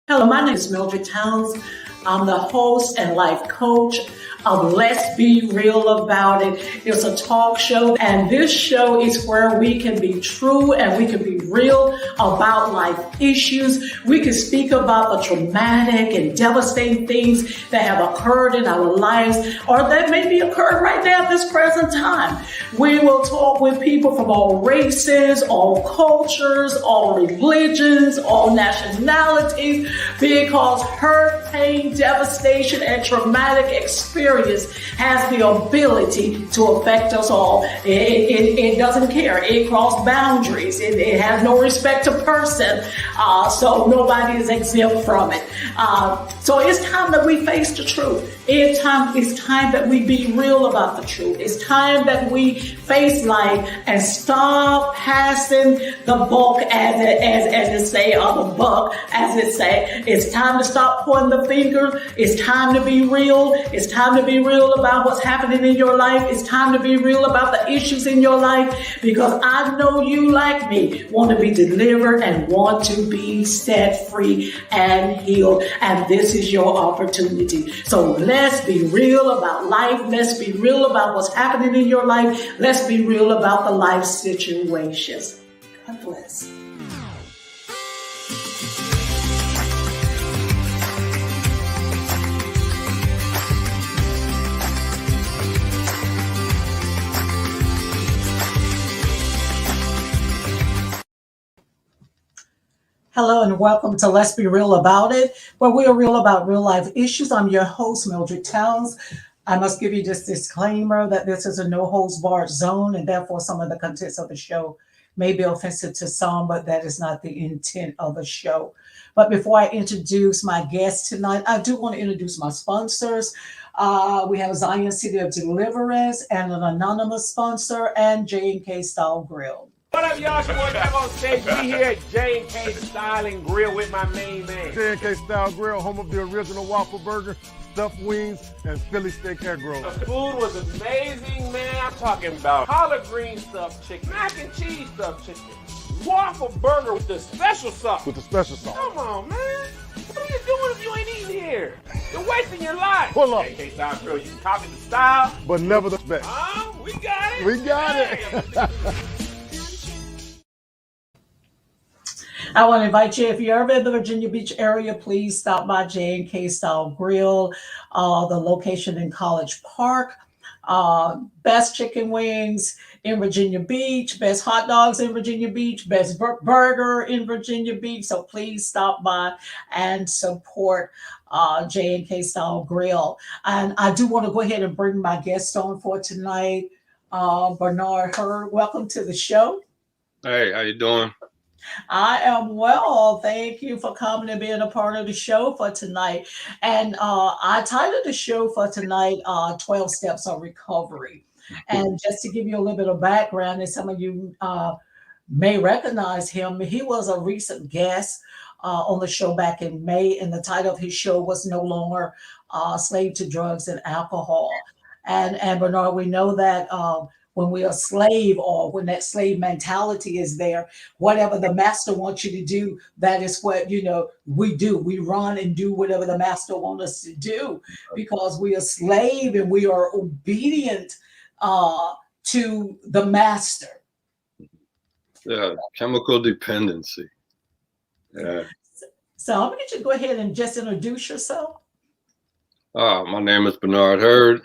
Hello, my name is Mildred T. I'm the host and life coach of Let's Be Real About It. It's a talk show, and this show is where we can be true and we can be real about life issues. We can speak about the traumatic and devastating things that have occurred in our lives or that may be occurring right now at this present time. We will talk with people from all races, all cultures, all religions, all nationalities, because hurt, pain, devastation, and traumatic experience has the ability to affect us all. It doesn't care. It crosses boundaries. It has no respect to person. So nobody is exempt from it. So it's time that we face the truth. It's time that we be real about the truth. It's time that we face life and stop passing the buck, as it say, or the buck, as it say. It's time to stop pointing the finger. It's time to be real. It's time to be real about what's happening in your life. It's time to be real about the issues in your life, because I know you, like me, want to be delivered and want to be set free and healed. And this is your opportunity. So let's be real about life. Let's be real about what's happening in your life. Let's be real about the life situations. God bless. Hello and welcome to Let's Be Real About It, where we are real about real life issues. I'm your host, Mildred T. I must give you this disclaimer that this is a no holds barred zone, and therefore some of the contents of the show may be offensive to some, but that is not the intent of the show. But before I introduce my guest tonight, I do want to introduce my sponsors. We have Zion City of Deliverance and an anonymous sponsor, and J&K Style Grill. What up, y'all? It's your boy back on stage. We here at J&K Style and Grill with my main man. J&K Style Grill, home of the original waffle burger, stuffed wings, and Philly steak egg roll. The food was amazing, man. I'm talking about collard green stuffed chicken, mac and cheese stuffed chicken, waffle burger with the special sauce. Come on, man. What are you doing if you ain't eating here? You're wasting your life. Pull up. J&K Style Grill, you can copy the style, but never the spec. We got it. We got it. I want to invite you, if you're ever in the Virginia Beach area, please stop by J&K Style Grill, the location in College Park. Best chicken wings in Virginia Beach, best hot dogs in Virginia Beach, best burger in Virginia Beach. So please stop by and support J&K Style Grill. And I do want to go ahead and bring my guest on for tonight, Benard. Welcome to the show. Hey, how you doing? I am well. Thank you for coming and being a part of the show for tonight. And I titled the show for tonight, 12 Steps of Recovery. And just to give you a little bit of background, and some of you may recognize him, he was a recent guest on the show back in May, and the title of his show was No Longer Slave to Drugs and Alcohol. And Benard, we know that when we are a slave, or when that slave mentality is there, whatever the master wants you to do, that is what, we do. We run and do whatever the master wants us to do, because we are slave and we are obedient to the master. Yeah, chemical dependency. Yeah. So I'm going to get you to go ahead and just introduce yourself. My name is Benard Hurd.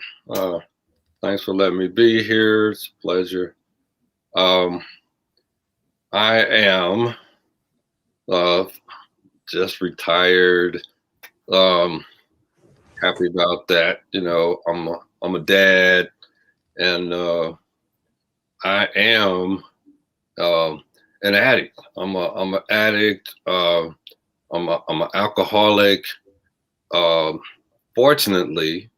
Thanks for letting me be here. It's a pleasure. I am just retired. Happy about that. I'm a dad, and I am an addict. I'm an addict. I'm an alcoholic. Fortunately,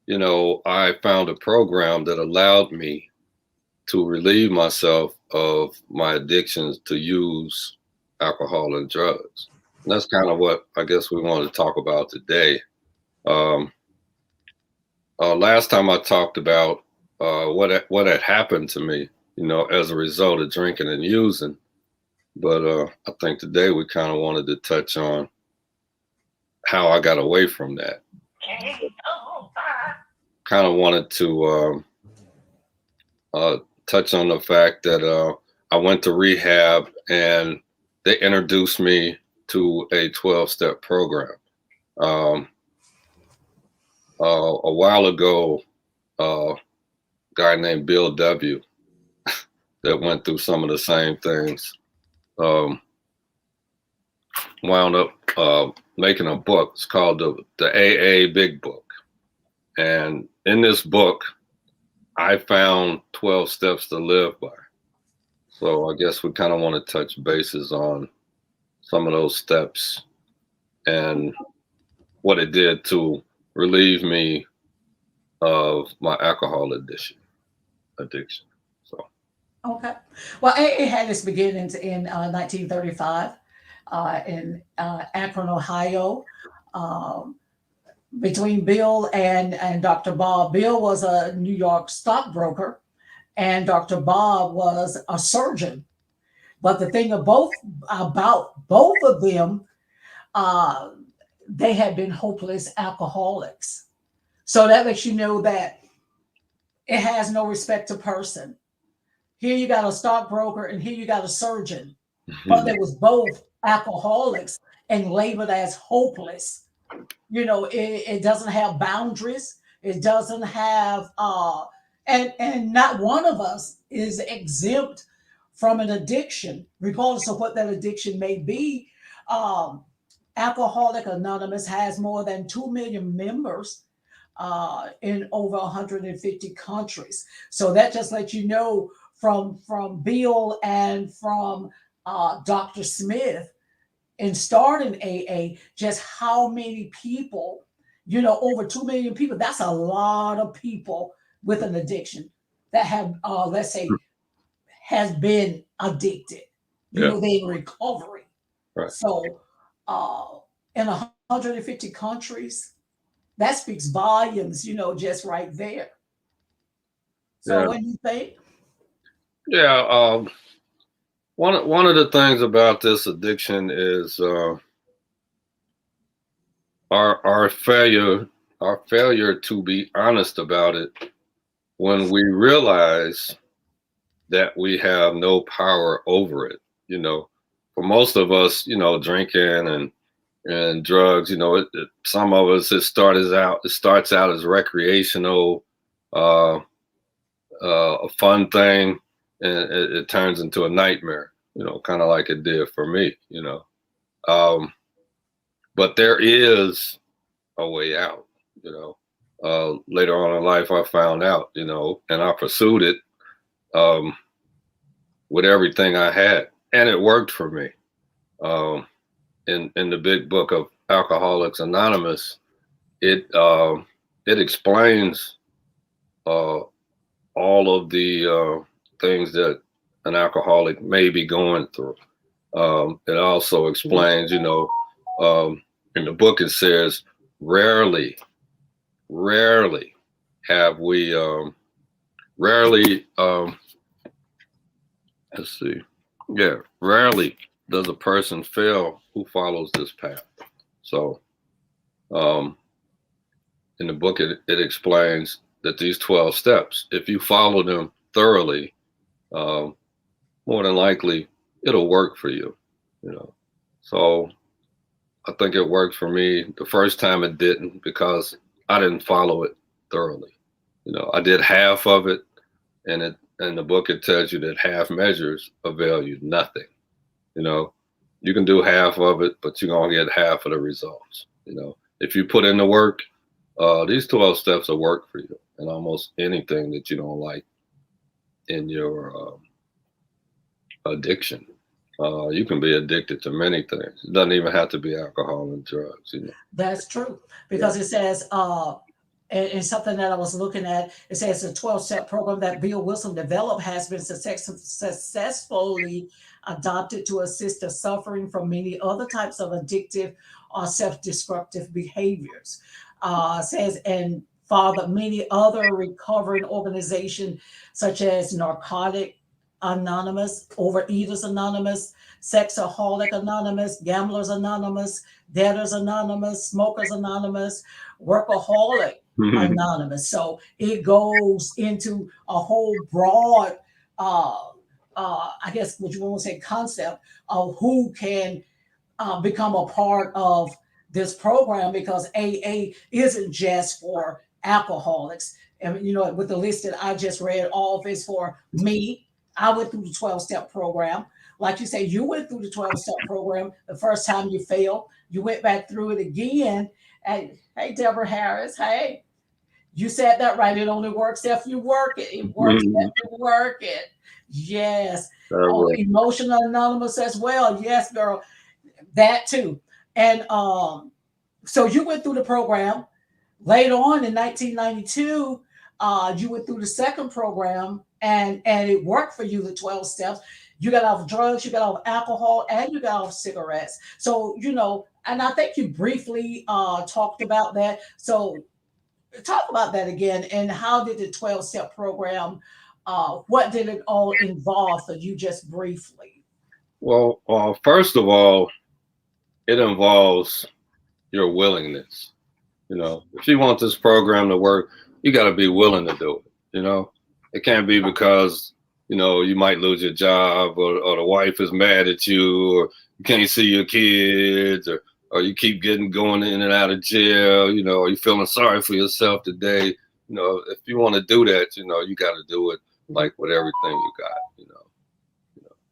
I found a program that allowed me to relieve myself of my addictions to use alcohol and drugs. And that's kind of what I guess we want to talk about today. Last time I talked about what had happened to me, as a result of drinking and using. But I think today we kind of wanted to touch on how I got away from that. Kind of wanted to touch on the fact that I went to rehab and they introduced me to a 12-step program. A while ago, a guy named Bill W. that went through some of the same things wound up making a book. It's called the AA Big Book. And in this book, I found 12 steps to live by. So I guess we kind of want to touch bases on some of those steps and what it did to relieve me of my alcohol addiction. So. Okay. Well, AA had its beginnings in 1935 in Akron, Ohio. Between Bill and Dr. Bob. Bill was a New York stockbroker, and Dr. Bob was a surgeon. But the thing about both of them, they had been hopeless alcoholics. So that lets you know that it has no respect to person. Here you got a stockbroker, and here you got a surgeon, but they was both alcoholics and labeled as hopeless. You know, it doesn't have boundaries. It doesn't have, and not one of us is exempt from an addiction, regardless of what that addiction may be. Alcoholic Anonymous has more than 2 million members in over 150 countries. So that just lets you know from Bill and from Dr. Smith, in starting AA, just how many people, you know, over 2 million people, that's a lot of people with an addiction that have, let's say, has been addicted. You know, they're in recovery. Right. So in 150 countries, that speaks volumes, you know, just right there. So what do you think? Yeah. One of the things about this addiction is our failure to be honest about it when we realize that we have no power over it. You know, for most of us, you know, drinking and drugs, you know, some of us it starts out as recreational, a fun thing. And it turns into a nightmare, you know, kind of like it did for me, you know. But there is a way out, you know. Later on in life, I found out, you know, and I pursued it with everything I had, and it worked for me. In the big book of Alcoholics Anonymous, it explains all of the things that an alcoholic may be going through. It also explains, you know, in the book it says, rarely have we, rarely does a person fail who follows this path. So in the book it explains that these 12 steps, if you follow them thoroughly, more than likely it'll work for you, you know. So I think it worked for me. The first time it didn't because I didn't follow it thoroughly. You know, I did half of it, and in the book it tells you that half measures avail you nothing. You know, you can do half of it, but you're gonna get half of the results. You know, if you put in the work, these 12 steps will work for you, and almost anything that you don't like in your addiction. You can be addicted to many things. It doesn't even have to be alcohol and drugs. You know? That's true, because it says, and something that I was looking at, it says a 12-step program that Bill Wilson developed has been successfully adopted to assist the suffering from many other types of addictive or self-destructive behaviors. Says, and father, many other recovering organizations such as Narcotic Anonymous, Overeaters Anonymous, Sexaholic Anonymous, Gamblers Anonymous, Debtors Anonymous, Smokers Anonymous, Workaholic Anonymous. So it goes into a whole broad, I guess what you want to say, concept of who can become a part of this program, because AA isn't just for alcoholics. And you know, with the list that I just read off is for me. I went through the 12-step program. Like you say, you went through the 12-step program the first time you failed. You went back through it again. And hey, Deborah Harris, hey, you said that right. It only works if you work it. It works if you work it. Yes. Oh, Emotional Anonymous as well. Yes, girl. That too. And so you went through the program. Later on in 1992, you went through the second program, and it worked for you, the 12 steps. You got off drugs, you got off alcohol, and you got off cigarettes. So, you know, and I think you briefly talked about that. So talk about that again. And how did the 12-step program, what did it all involve for you, just briefly? Well, first of all, it involves your willingness. You know, if you want this program to work, you got to be willing to do it. You know, it can't be because, you know, you might lose your job, or the wife is mad at you, or you can't see your kids, or you keep going in and out of jail, you know, or you're feeling sorry for yourself today. You know, if you want to do that, you know, you got to do it like with everything you got, you know,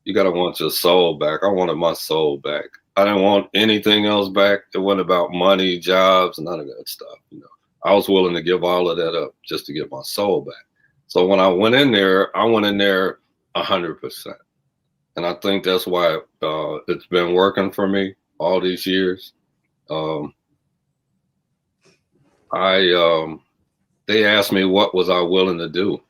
you got to want your soul back. I wanted my soul back. I didn't want anything else back. It wasn't about money, jobs, none of that stuff. You know, I was willing to give all of that up just to get my soul back. So when I went in there 100%. And I think that's why it's been working for me all these years. They asked me what was I willing to do,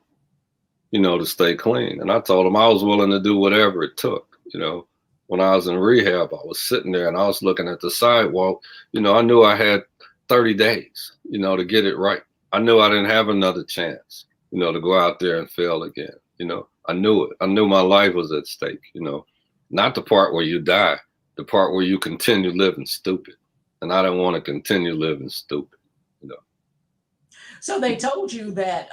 you know, to stay clean. And I told them I was willing to do whatever it took. You know, when I was in rehab, I was sitting there and I was looking at the sidewalk. You know, I knew I had 30 days, you know, to get it right. I knew I didn't have another chance, you know, to go out there and fail again. You know, I knew it. I knew my life was at stake, you know, not the part where you die, the part where you continue living stupid. And I didn't want to continue living stupid, you know. So they told you that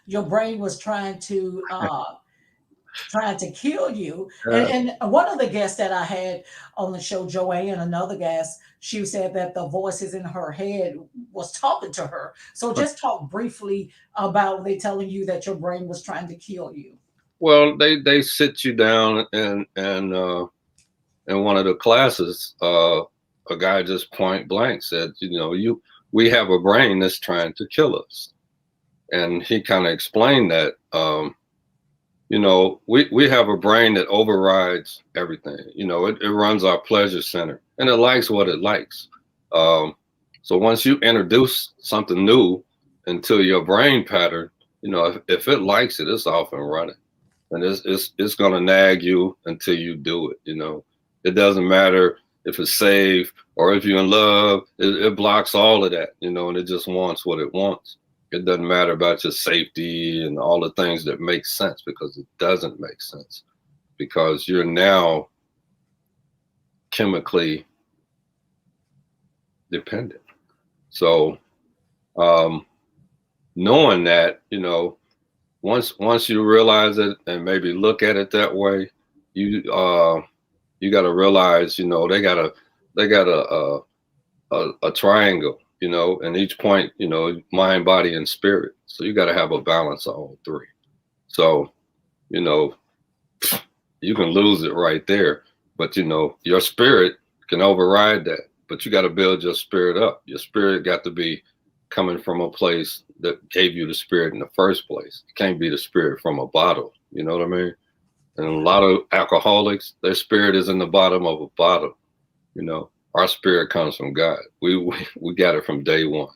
your brain was trying to kill you. And one of the guests that I had on the show, Joanne, another guest, she said that the voices in her head was talking to her. So just talk briefly about they telling you that your brain was trying to kill you. Well, they sit you down and in one of the classes, a guy just point blank said, you know, we have a brain that's trying to kill us. And he kind of explained that, you know, we have a brain that overrides everything. You know, it runs our pleasure center and it likes what it likes. So once you introduce something new into your brain pattern, you know, if it likes it, it's off and running. And it's going to nag you until you do it. You know, it doesn't matter if it's safe or if you're in love, it blocks all of that, you know, and it just wants what it wants. It doesn't matter about your safety and all the things that make sense, because it doesn't make sense, because you're now chemically dependent. So knowing that, you know, once you realize it and maybe look at it that way, you got to realize, you know, they got a triangle, you know, and each point, you know, mind, body, and spirit. So you got to have a balance of all three. So, you know, you can lose it right there, but you know, your spirit can override that, but you got to build your spirit up. Your spirit got to be coming from a place that gave you the spirit in the first place. It can't be the spirit from a bottle. You know what I mean? And a lot of alcoholics, their spirit is in the bottom of a bottle. You know, our spirit comes from God. We got it from day one.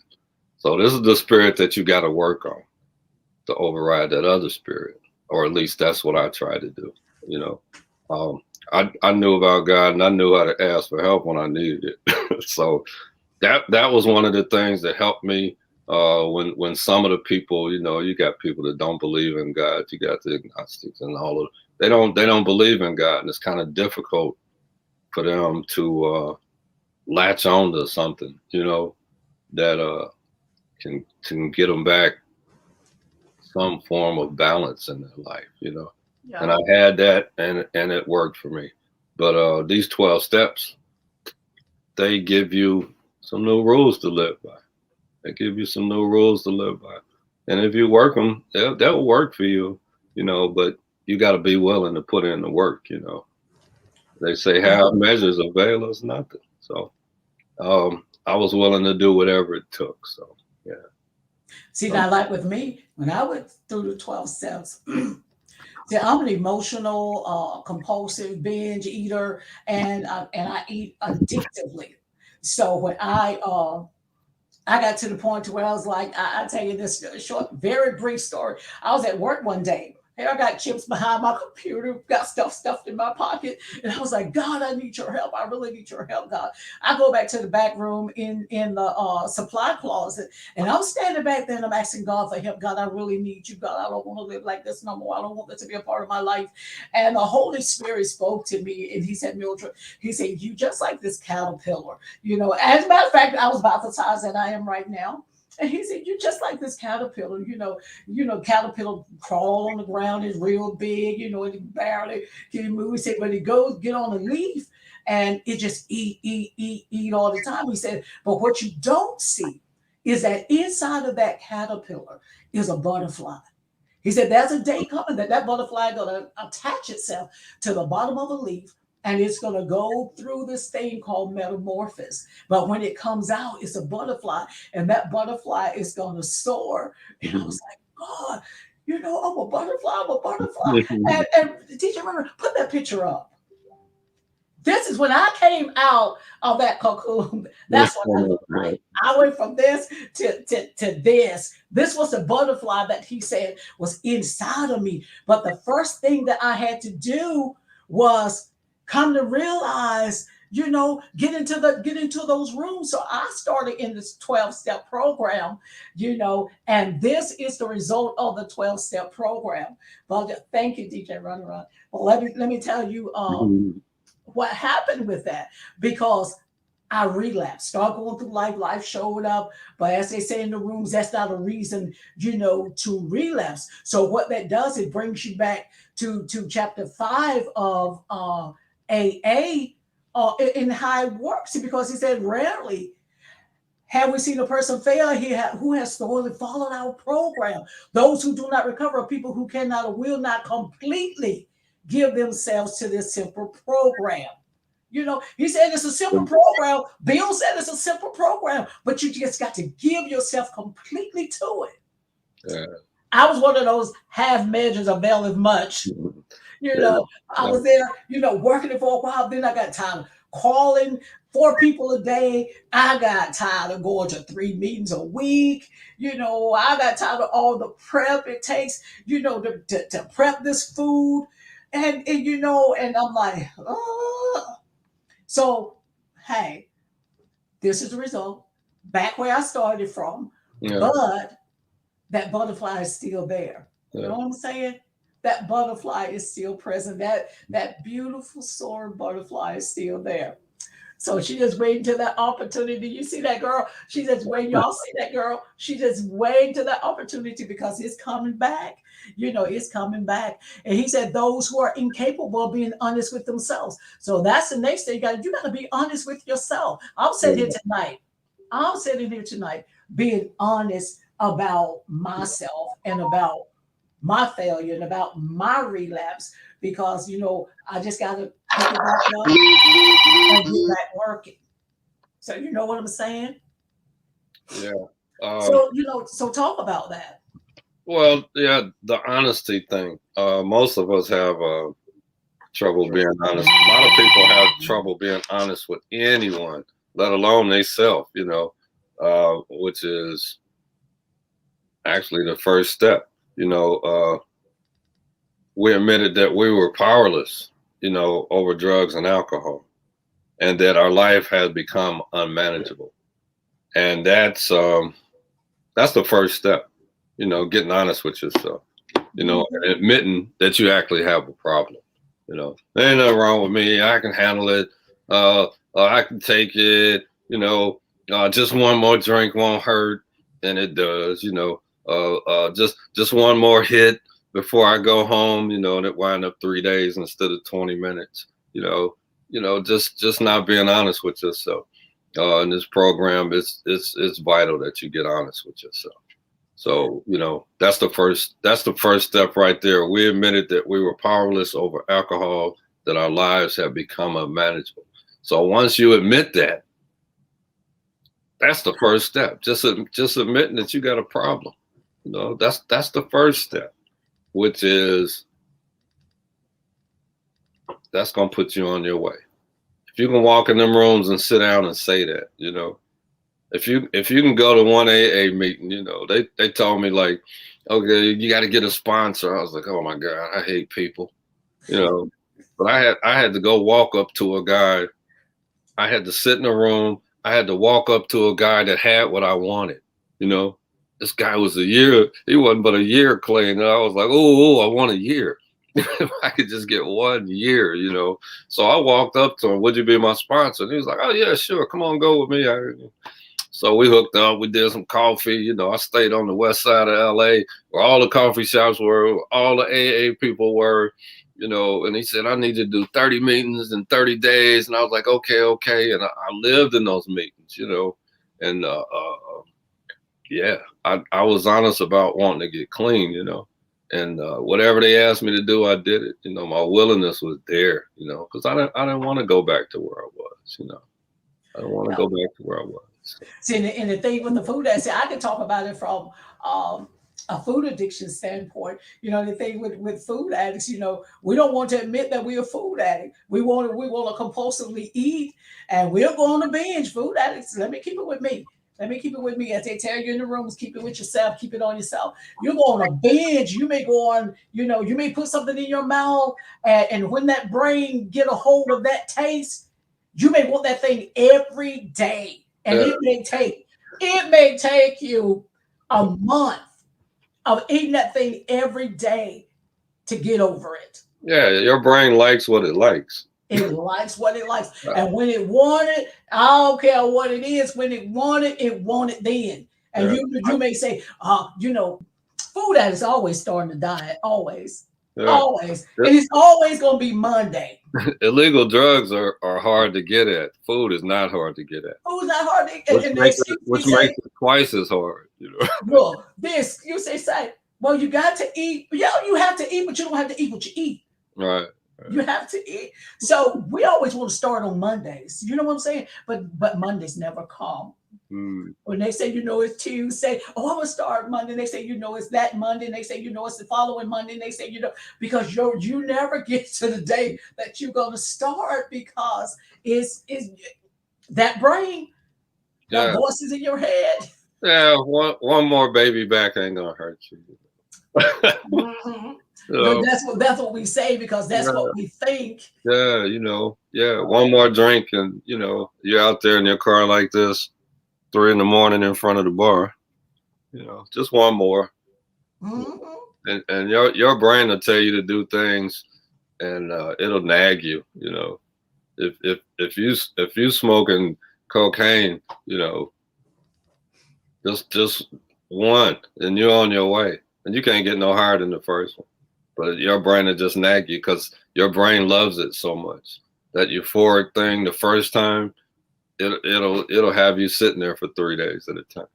So this is the spirit that you got to work on to override that other spirit, or at least that's what I try to do. You know, I knew about God and I knew how to ask for help when I needed it. So that was one of the things that helped me When some of the people, you got people that don't believe in God, you got the agnostics and all of they don't believe in God, and it's kind of difficult for them to latch on to something, that can get them back some form of balance in their life, Yeah. And I had that, and it worked for me. But these 12 steps, they give you some new rules to live by. They give you some new rules to live by. And if you work them, they'll work for you, but you got to be willing to put in the work, They say half measures avail us nothing. So I was willing to do whatever it took. So, yeah. See, now, like with me, when I went through the 12 steps, see, I'm an emotional, compulsive binge eater, and I eat addictively. So when I got to the point to where I was like, I tell you this short, very brief story. I was at work one day. Hey, I got chips behind my computer, got stuff stuffed in my pocket. And I was like, God, I need your help. I really need your help, God. I go back to the back room in the supply closet. And I'm standing back there and I'm asking God for help. God, I really need you. God, I don't want to live like this no more. I don't want this to be a part of my life. And the Holy Spirit spoke to me and he said, Mildred, he said, you just like this caterpillar. As a matter of fact, I was about the size that I am right now. And he said, you're just like this caterpillar, caterpillar crawl on the ground is real big, and it barely can move. He said, but it goes get on a leaf and it just eat all the time. He said, but what you don't see is that inside of that caterpillar is a butterfly. He said, there's a day coming that butterfly is going to attach itself to the bottom of a leaf. And it's going to go through this thing called metamorphosis. But when it comes out, it's a butterfly. And that butterfly is going to soar. And I was like, God, I'm a butterfly. I'm a butterfly. And teacher, remember, put that picture up. This is when I came out of that cocoon. That's what I looked like. I went from this to this. This was the butterfly that he said was inside of me. But the first thing that I had to do was come to realize, get into those rooms. So I started in this 12-step program, and this is the result of the 12-step program. Well, thank you, DJ Run. Well, let me tell you what happened with that, because I relapsed, started going through life. Life showed up, but as they say in the rooms, that's not a reason, to relapse. So what that does, it brings you back to chapter 5 of AA in how it works, because he said, rarely have we seen a person fail who has thoroughly followed our program. Those who do not recover are people who cannot or will not completely give themselves to this simple program. He said it's a simple program. Bill said it's a simple program, but you just got to give yourself completely to it. Yeah. I was one of those half measures availeth much. I was there, working it for a while. Then I got tired of calling 4 people a day. I got tired of going to 3 meetings a week. I got tired of all the prep it takes, to prep this food. And I'm like, oh. So, hey, this is the result. Back where I started from. Yeah. But that butterfly is still there. Yeah. You know what I'm saying? That butterfly is still present. That beautiful soaring butterfly is still there. So she just waiting to that opportunity. You see that girl? She just waiting. Y'all see that girl? She just waiting to that opportunity, because it's coming back. It's coming back. And he said, those who are incapable of being honest with themselves. So that's the next thing. You got to be honest with yourself. I'm sitting here tonight being honest about myself and about my failure and about my relapse, because I just got to pick it back up and get back working. So you know what I'm saying? Yeah. So talk about that. Well, yeah, the honesty thing. Most of us have trouble being honest. A lot of people have trouble being honest with anyone, let alone themselves. Which is actually the first step. We admitted that we were powerless, over drugs and alcohol, and that our life had become unmanageable. And that's That's the first step, you know, getting honest with yourself, you know, and admitting that you actually have a problem. You know, there ain't nothing wrong with me. I can handle it. I can take it. You know, just one more drink won't hurt, and it does. You know, just one more hit before I go home. You know, and it wind up 3 days instead of 20 minutes. You know, just not being honest with yourself. In this program, it's vital that you get honest with yourself. So, you know, that's the first step right there. We admitted that we were powerless over alcohol, that our lives have become unmanageable. So once you admit that, that's the first step. Just admitting that you got a problem. You know, that's the first step, which is that's gonna put you on your way. If you can walk in them rooms and sit down and say that, you know. If you can go to one AA meeting, you know, they told me like, okay, you got to get a sponsor. I was like, oh my God, I hate people, you know. But I had to go walk up to a guy. I had to sit in a room. I had to walk up to a guy that had what I wanted, you know. This guy was he wasn't but a year clean. And I was like, oh, I want a year. If I could just get 1 year, you know. So I walked up to him, would you be my sponsor? And he was like, oh yeah, sure, come on, go with me. So we hooked up, we did some coffee, you know. I stayed on the west side of LA where all the coffee shops were, all the AA people were, you know, and he said, I need you to do 30 meetings in 30 days. And I was like, okay. And I lived in those meetings, you know, and yeah, I was honest about wanting to get clean, you know, and whatever they asked me to do, I did it. You know, my willingness was there, you know, because I didn't want to go back to where I was, you know. I don't want to go back to where I was. See, and the thing with the food addiction, I can talk about it from a food addiction standpoint. You know, the thing with food addicts, you know, we don't want to admit that we're a food addict. We want to compulsively eat, and we're going to binge. Food addicts, let me keep it with me. Let me keep it with me. As they tell you in the rooms, keep it with yourself, keep it on yourself. You're going to binge. You may go on, you know, you may put something in your mouth, and when that brain get a hold of that taste, you may want that thing every day. And it may take you a month of eating that thing every day to get over it. Yeah, your brain likes what it likes. It likes what it likes. And when it wanted, I don't care what it is. When it wanted then. And you may say, you know, food addicts always starting to diet, always. Yeah. Always. And it's always going to be Monday. Illegal drugs are hard to get at. Food is not hard to get at. Food is not hard to get at. Which makes it twice as hard, you know. Well, you say, well, you got to eat. Yeah, you have to eat, but you don't have to eat what you eat. Right. You have to eat. So we always want to start on Mondays. You know what I'm saying? But Mondays never come. When they say, you know, it's Tuesday, I'm gonna start Monday. They say, you know, it's that Monday. And they say, you know, it's the following Monday. And they say, you know, because you never get to the day that you're gonna start, because it's that brain, the voices in your head. Yeah, one more baby back ain't gonna hurt you. Mm-hmm. So, that's what we say, because that's what we think. Yeah, you know, one more drink and, you know, you're out there in your car like this, 3 a.m. in front of the bar, you know, just one more. Mm-hmm. And your brain will tell you to do things, and it'll nag you, you know. If you smoking cocaine, you know, just one and you're on your way, and you can't get no higher than the first one. But your brain will just nag you, because your brain loves it so much. That euphoric thing the first time, it'll have you sitting there for 3 days at a time.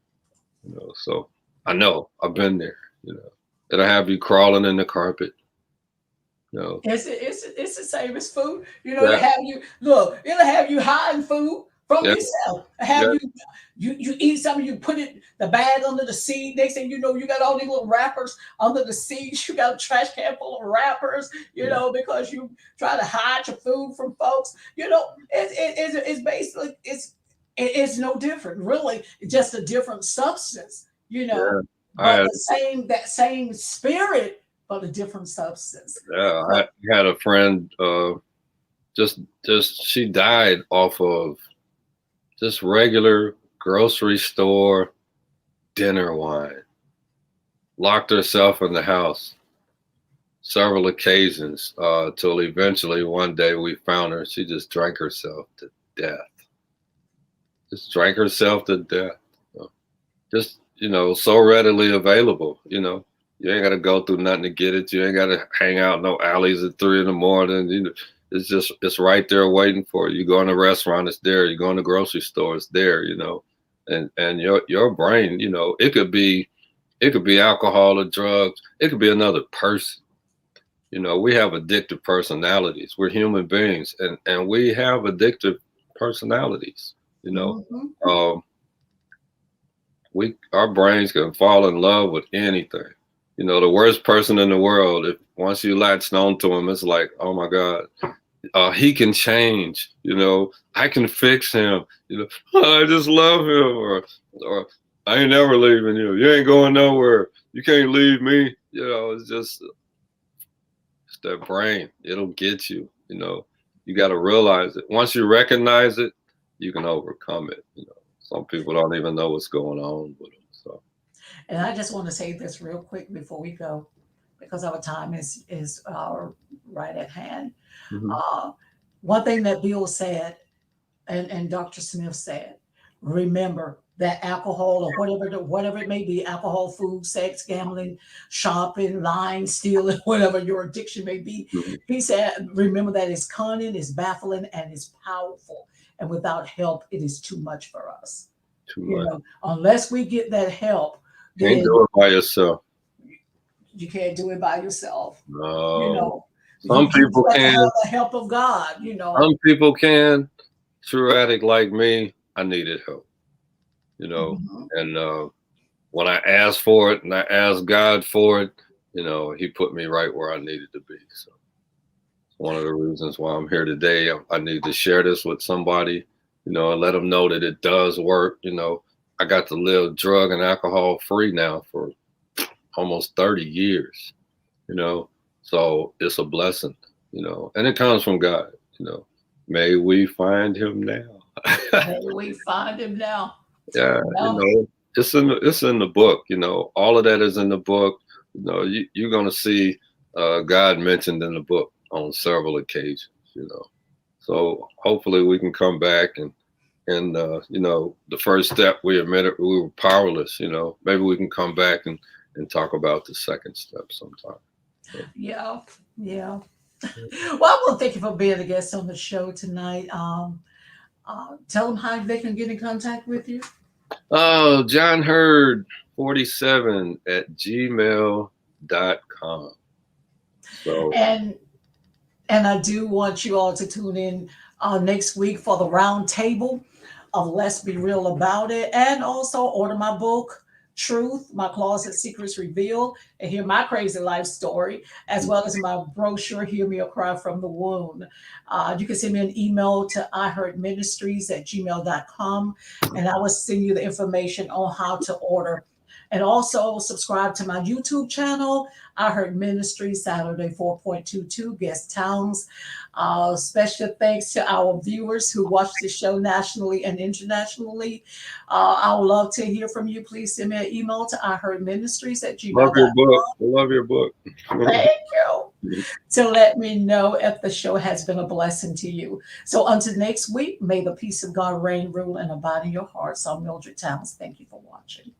You know, so I know, I've been there. You know, it'll have you crawling in the carpet. You know, it's the same as food. You know, it'll have you hiding food from yourself. You eat something, you put the bag under the seat. Next thing you know, you got all these little wrappers under the seat. You got a trash can full of wrappers, you know, because you try to hide your food from folks. You know, it's basically it's no different, really. It's just a different substance, you know. But that same spirit, but a different substance. Yeah, I had a friend just she died off of just regular grocery store dinner wine, locked herself in the house several occasions till eventually one day we found her. She just drank herself to death. Just drank herself to death. Just, so readily available, You ain't got to go through nothing to get it. You ain't got to hang out in no alleys at 3 a.m. It's right there waiting for you. You go in a restaurant, it's there. You go in the grocery store, it's there, And your brain, it could be alcohol or drugs. It could be another person. We have addictive personalities. We're human beings, and we have addictive personalities. Mm-hmm. Our brains can fall in love with anything. The worst person in the world, if once you latched on to him, it's like, oh my God, he can change. I can fix him. I just love him, or I ain't never leaving you. You ain't going nowhere. You can't leave me. It's just it's that brain. It'll get you. You got to realize it. Once you recognize it, you can overcome it. Some people don't even know what's going on with them. So, and I just want to say this real quick before we go, because our time is right at hand. mm-hmm. One thing that Bill said, and Dr. Smith said, remember that alcohol or whatever it may be, alcohol, food, sex, gambling, shopping, lying, stealing, whatever your addiction may be. Mm-hmm. He said, remember that it's cunning, it's baffling, and it's powerful. And without help, it is too much for us. Too much. Unless we get that help, can't do it by yourself. You can't do it by yourself. No. Some people can. Have the help of God. Some people can. True addict like me, I needed help. Mm-hmm. And when I asked for it and I asked God for it, He put me right where I needed to be. So it's one of the reasons why I'm here today. I need to share this with somebody, and let them know that it does work. I got to live drug and alcohol free now for almost 30 years, so it's a blessing, and it comes from God, may we find him now. May we find him now. Yeah, it's in the book, all of that is in the book. You're going to see God mentioned in the book on several occasions, so hopefully we can come back and the first step, we admitted we were powerless, maybe we can come back and talk about the second step sometime. So. Yeah. Well, I want to thank you for being a guest on the show tonight. Tell them how they can get in contact with you. John Hurd 47 at gmail.com. So and I do want you all to tune in next week for the round table of Let's Be Real About It, and also order my book, Truth, My Closet Secrets Revealed, and hear my crazy life story, as well as my brochure, Hear Me or Cry from the Wound. You can send me an email to iheartministries@gmail.com, and I will send you the information on how to order. And also subscribe to my YouTube channel, I Heard Ministries, Saturday 4.22, Guest Towns. Special thanks to our viewers who watch the show nationally and internationally. I would love to hear from you. Please send me an email to iheardministries@gmail.com. Love your book. Thank you. To let me know if the show has been a blessing to you. So until next week, may the peace of God reign, rule, and abide in your hearts. I'm Mildred T. Thank you for watching.